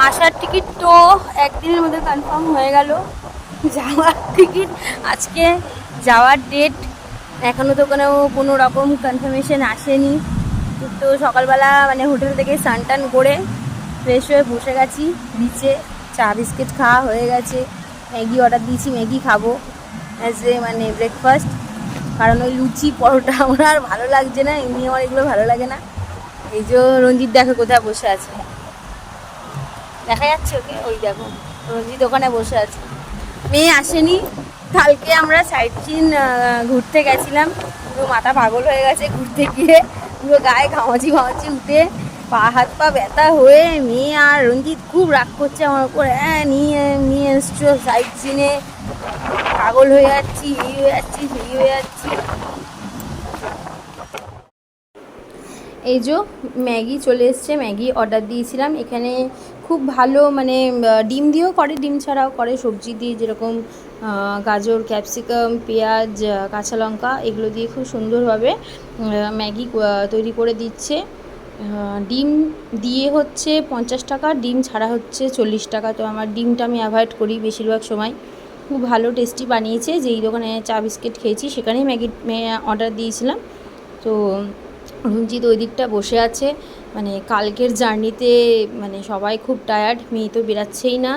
আসার টিকিট তো একদিনের মধ্যে কনফার্ম হয়ে গেল। যাওয়ার টিকিট আজকে, যাওয়ার ডেট এখনও তো কোনো রকম কনফার্মেশন আসেনি। তো সকালবেলা মানে হোটেল থেকে স্নান টান করে ফ্রেশ হয়ে বসে গেছি বিচে। চা বিস্কিট খাওয়া হয়ে গেছে, ম্যাগি অর্ডার দিয়েছি, ম্যাগি খাবো অ্যাজ এ মানে ব্রেকফাস্ট। কারণ ওই লুচি পরোটা আমার আর ভালো লাগছে না, এমনি আমার এগুলো ভালো লাগে না। এই যে রঞ্জিত দেখো কোথায় বসে আছে, দেখা যাচ্ছে ওকে, ওই দেখো রঞ্জিত ওখানে বসে আছে। মেয়ে আসেনি। কালকে আমরা সাইট সিন ঘুরতে গেছিলাম, পুরো মাথা পাগল হয়ে গেছে ঘুরতে গিয়ে, পুরো গায়ে ঘামাচি ঘামাচি উঠে পা হাত পা ব্যথা হয়ে মেয়ে আর রঞ্জিত খুব রাগ করছে আমার উপর। হ্যাঁ নিয়ে নিয়ে এসছো সাইট সিনে, পাগল হয়ে যাচ্ছি, এই হয়ে যাচ্ছি সেই হয়ে যাচ্ছি। এই যে ম্যাগি চলে এসছে, ম্যাগি অর্ডার দিয়েছিলাম। এখানে খুব ভালো মানে ডিম দিয়েও করে, ডিম ছাড়াও করে, সবজি দিয়ে যেরকম গাজর, ক্যাপসিকাম, পেঁয়াজ, কাঁচা লঙ্কা এগুলো দিয়ে খুব সুন্দরভাবে ম্যাগি তৈরি করে দিচ্ছে। ডিম দিয়ে হচ্ছে 50 টাকা, ডিম ছাড়া হচ্ছে 40 টাকা। তো আমার ডিমটা আমি অ্যাভয়েড করি বেশিরভাগ সময়। খুব ভালো টেস্টি বানিয়েছে। যেই দোকানে চা বিস্কিট খেয়েছি সেখানেই ম্যাগি অর্ডার দিয়েছিলাম। তো রঞ্জিত ওই দিকটা বসে আছে, মানে কালকের জার্নিতে মানে সবাই খুব টায়ার্ড। মেয়ে তো বেরাচ্ছেই না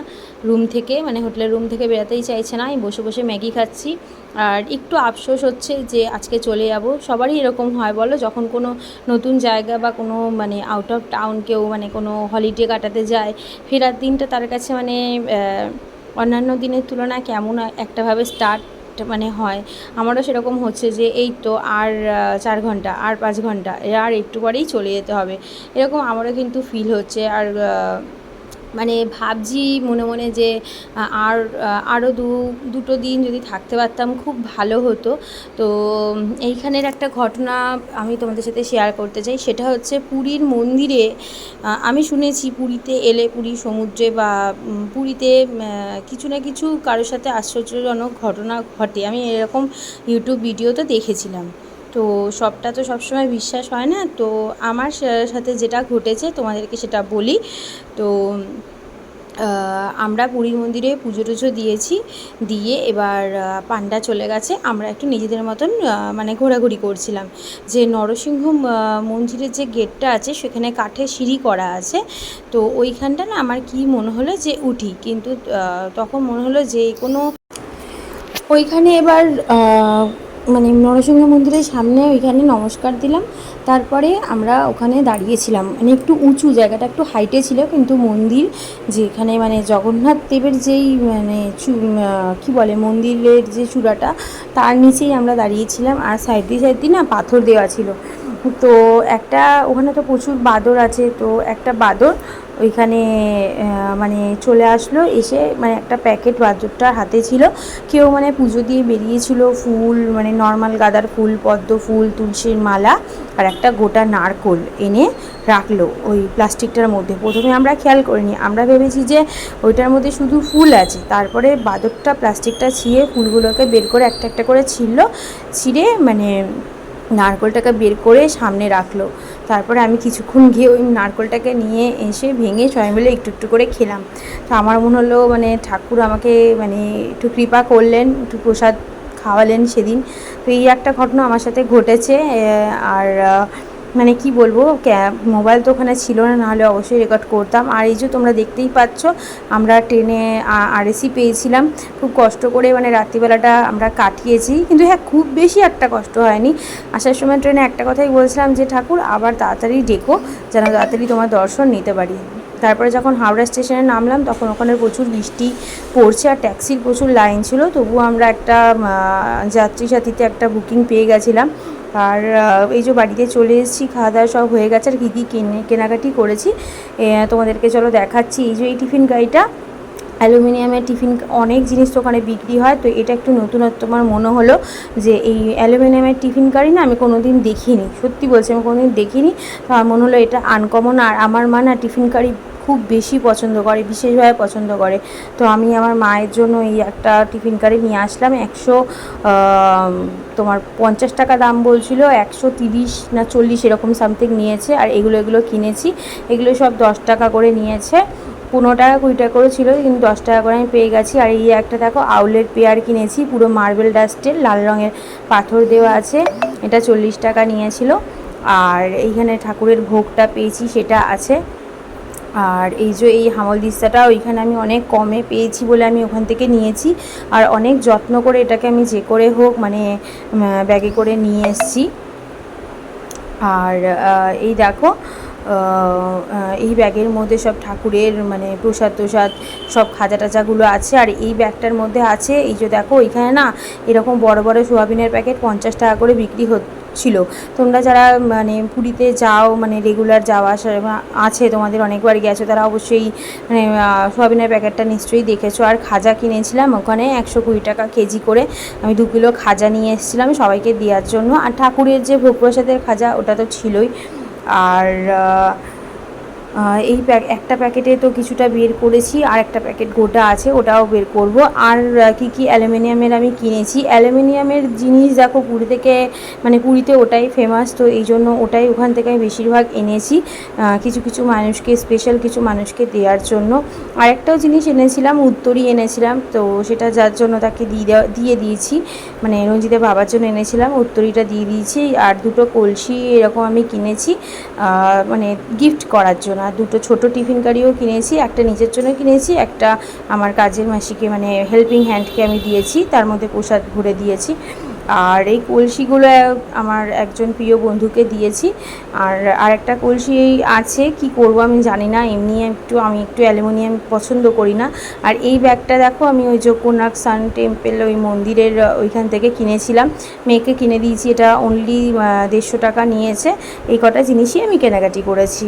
রুম থেকে, মানে হোটেলের রুম থেকে বেরাতেই চাইছে না। আমি বসে বসে ম্যাগি খাচ্ছি। আর একটু আফসোস হচ্ছে যে আজকে চলে যাব। সবারই এরকম হয় বলো, যখন কোনো নতুন জায়গা বা কোনো মানে আউট অফ টাউন কেউ মানে কোনো হলিডে কাটাতে যায়, ফেরার দিনটা তার কাছে মানে অন্যান্য দিনের তুলনায় কেমন একটাভাবে স্টার্ট মানে হয়। আমারও সেরকম হচ্ছে যে এই তো আর 4 ঘন্টা, আর 5 ঘন্টা, আর একটু পরেই চলে যেতে হবে, এরকম আমারও কিন্তু ফিল হচ্ছে। আর মানে ভাবছি মনে মনে যে আরও দুটো দিন যদি থাকতে পারতাম খুব ভালো হতো। তো এইখানের একটা ঘটনা আমি তোমাদের সাথে শেয়ার করতে চাই। সেটা হচ্ছে পুরীর মন্দিরে আমি শুনেছি পুরীতে এলে, পুরীর সমুদ্রে বা পুরীতে কিছু না কিছু কারোর সাথে আশ্চর্যজনক ঘটনা ঘটে। আমি এরকম ইউটিউব ভিডিওতে দেখেছিলাম। তো সবটা তো সবসময় বিশ্বাস হয় না। তো আমার সাথে যেটা ঘটেছে তোমাদেরকে সেটা বলি। তো আমরা পুরী মন্দিরে পুজো টুজো দিয়েছি, দিয়ে এবার পান্ডা চলে গেছে। আমরা একটু নিজেদের মতন মানে ঘোরাঘুরি করছিলাম। যে নরসিংহ মন্দিরের যে গেটটা আছে সেখানে কাঠের সিঁড়ি করা আছে। তো ওইখানটা না আমার কি মনে হলো যে উঠি, কিন্তু তখন মনে হলো যে কোনো ওইখানে এবার মানে নরসিংহ মন্দিরের সামনে ওইখানে নমস্কার দিলাম। তারপরে আমরা ওখানে দাঁড়িয়েছিলাম, মানে একটু উঁচু জায়গাটা, একটু হাইটে ছিল, কিন্তু মন্দির যেখানে মানে জগন্নাথ দেবের যেই মানে কী বলে মন্দিরের যে চূড়াটা, তার নিচেই আমরা দাঁড়িয়েছিলাম। আর সাইড দিয়ে না পাথর দেওয়া ছিল। তো একটা ওখানে তো প্রচুর বাঁদর আছে, তো একটা বাঁদর ওইখানে মানে চলে আসলো, এসে মানে একটা প্যাকেট বাঁদরটার হাতে ছিল। কেউ মানে পুজো দিয়ে বেরিয়েছিল, ফুল মানে নর্মাল গাঁদার ফুল, পদ্ম ফুল, তুলসীর মালা আর একটা গোটা নারকোল এনে রাখলো ওই প্লাস্টিকটার মধ্যে। প্রথমে আমরা খেয়াল করিনি, আমরা ভেবেছি যে ওইটার মধ্যে শুধু ফুল আছে। তারপরে বাঁদরটা প্লাস্টিকটা ছিঁড়ে ফুলগুলোকে বের করে একটা একটা করে ছিঁড়ে মানে নারকোলটাকে বের করে সামনে রাখলো। তারপরে আমি কিছুক্ষণ গিয়ে ওই নারকোলটাকে নিয়ে এসে ভেঙে সবাই মিলে একটু একটু করে খেলাম। তো আমার মনে হলো মানে ঠাকুর আমাকে মানে একটু কৃপা করলেন, একটু প্রসাদ খাওয়ালেন সেদিন। তো এই একটা ঘটনা আমার সাথে ঘটেছে। আর মানে কি বলবো, মোবাইল তো ওখানে ছিল না, নাহলে অবশ্যই রেকর্ড করতাম। আর এই যে তোমরা দেখতেই পাচ্ছ, আমরা ট্রেনে আরএসি পেয়েছিলাম। খুব কষ্ট করে মানে রাত্রিবেলাটা আমরা কাটিয়েছি, কিন্তু হ্যাঁ খুব বেশি একটা কষ্ট হয়নি। আসার সময় ট্রেনে একটা কথাই বলছিলাম যে ঠাকুর আবার তাড়াতাড়ি ডেকো, যেন তাড়াতাড়ি তোমার দর্শন নিতে পারি। তারপরে যখন হাওড়া স্টেশনে নামলাম তখন ওখানে প্রচুর বৃষ্টি পড়ছে আর ট্যাক্সির প্রচুর লাইন ছিল। তবুও আমরা একটা যাত্রী সাথীতে একটা বুকিং পেয়ে গেছিলাম। আর এই যে বাড়িতে চলে এসেছি, খাওয়া দাওয়া সব হয়ে গেছে। আর কী কী কেনাকাটি করেছি তোমাদেরকে চলো দেখাচ্ছি। এই যে এই টিফিন গাড়িটা, অ্যালুমিনিয়ামের টিফিন, অনেক জিনিস তো ওখানে বিক্রি হয়। তো এটা একটু নতুনত্ব আমার মনে হলো যে এই অ্যালুমিনিয়ামের টিফিন কারি না আমি কোনো দিন দেখিনি, সত্যি বলছি আমি কোনো দিন দেখিনি। তো আমার মনে হলো এটা আনকমন। আর আমার মা না টিফিন কারি খুব বেশি পছন্দ করে, বিশেষভাবে পছন্দ করে। তো আমি আমার মায়ের জন্য এই একটা টিফিন কারি নিয়ে আসলাম। 50 টাকা দাম বলছিল, 130 না 40 এরকম সামথিং নিয়েছে। আর এগুলো কিনেছি, এগুলো সব 10 টাকা করে নিয়েছে। 15 টাকা 20 টাকা করে ছিল, কিন্তু 10 টাকা করে আমি পেয়ে গেছি। আর এই একটা দেখো আউলের পেয়ার কিনেছি, পুরো মার্বেল ডাস্টের লাল রঙের পাথর দেওয়া আছে, এটা 40 টাকা নিয়েছিল। আর এইখানে ঠাকুরের ভোগটা পেয়েছি, সেটা আছে। আর এই যে এই হামল দিস্তাটা ওইখানে আমি অনেক কমে পেয়েছি বলে আমি ওখান থেকে নিয়েছি, আর অনেক যত্ন করে এটাকে আমি যে করে হোক মানে ব্যাগে করে নিয়ে এসেছি। আর এই দেখো এই ব্যাগের মধ্যে সব ঠাকুরের মানে প্রসাদ সব খাজা টাজাগুলো আছে। আর এই ব্যাগটার মধ্যে আছে এই যে দেখো এখানে না এরকম বড় বড় সোয়াবিনের প্যাকেট 50 টাকা করে বিক্রি হচ্ছিল। তোমরা যারা মানে পুরীতে যাও, মানে রেগুলার যাওয়া আসা আছে, তোমাদের অনেকবার গেছো, তারা অবশ্যই মানে সোয়াবিনের প্যাকেটটা নিশ্চয়ই দেখেছো। আর খাজা কিনেছিলাম ওখানে 120 টাকা কেজি করে, আমি 2 কিলো খাজা নিয়ে এসেছিলাম সবাইকে দেওয়ার জন্য। আর ঠাকুরের যে ভোগ প্রসাদের খাজা ওটা তো ছিলই। আর এই একটা প্যাকেটে তো কিছুটা বের করেছি, আর একটা প্যাকেট গোটা আছে, ওটাও বের করব। আর কি অ্যালুমিনিয়ামের আমি কিনেছি, অ্যালুমিনিয়ামের জিনিস দেখো পুরী থেকে মানে পুরীতে ওটাই ফেমাস, তো এই জন্য ওটাই ওখান থেকে আমি বেশিরভাগ এনেছি কিছু মানুষকে, স্পেশাল কিছু মানুষকে দেওয়ার জন্য। আরেকটাও জিনিস এনেছিলাম, উত্তরী এনেছিলাম, তো সেটা যার জন্য তাকে দিয়ে দিয়েছি, মানে রঞ্জিতের বাবার জন্য এনেছিলাম, উত্তরীটা দিয়ে দিয়েছি। আর 2টো কলসি এরকম আমি কিনেছি মানে গিফট করার জন্য। আর 2টো ছোটো টিফিন কারিও কিনেছি, একটা নিজের জন্য কিনেছি, একটা আমার কাজের মাসিকে মানে হেল্পিং হ্যান্ডকে আমি দিয়েছি, তার মধ্যে প্রসাদ ভরে দিয়েছি। আর এই কলসিগুলো আমার একজন প্রিয় বন্ধুকে দিয়েছি। আর আরেকটা কলসি আছে, কি করব আমি জানি না, এমনি আমি একটু অ্যালুমিনিয়াম পছন্দ করি না। আর এই ব্যাগটা দেখো আমি ওই যে কোনার্ক সান টেম্পল ওই মন্দিরের ওইখান থেকে কিনেছিলাম, মেয়েকে কিনে দিয়েছি, এটা অনলি 150 টাকা নিয়েছে। এই কটা জিনিসই আমি কেনাকাটি করেছি।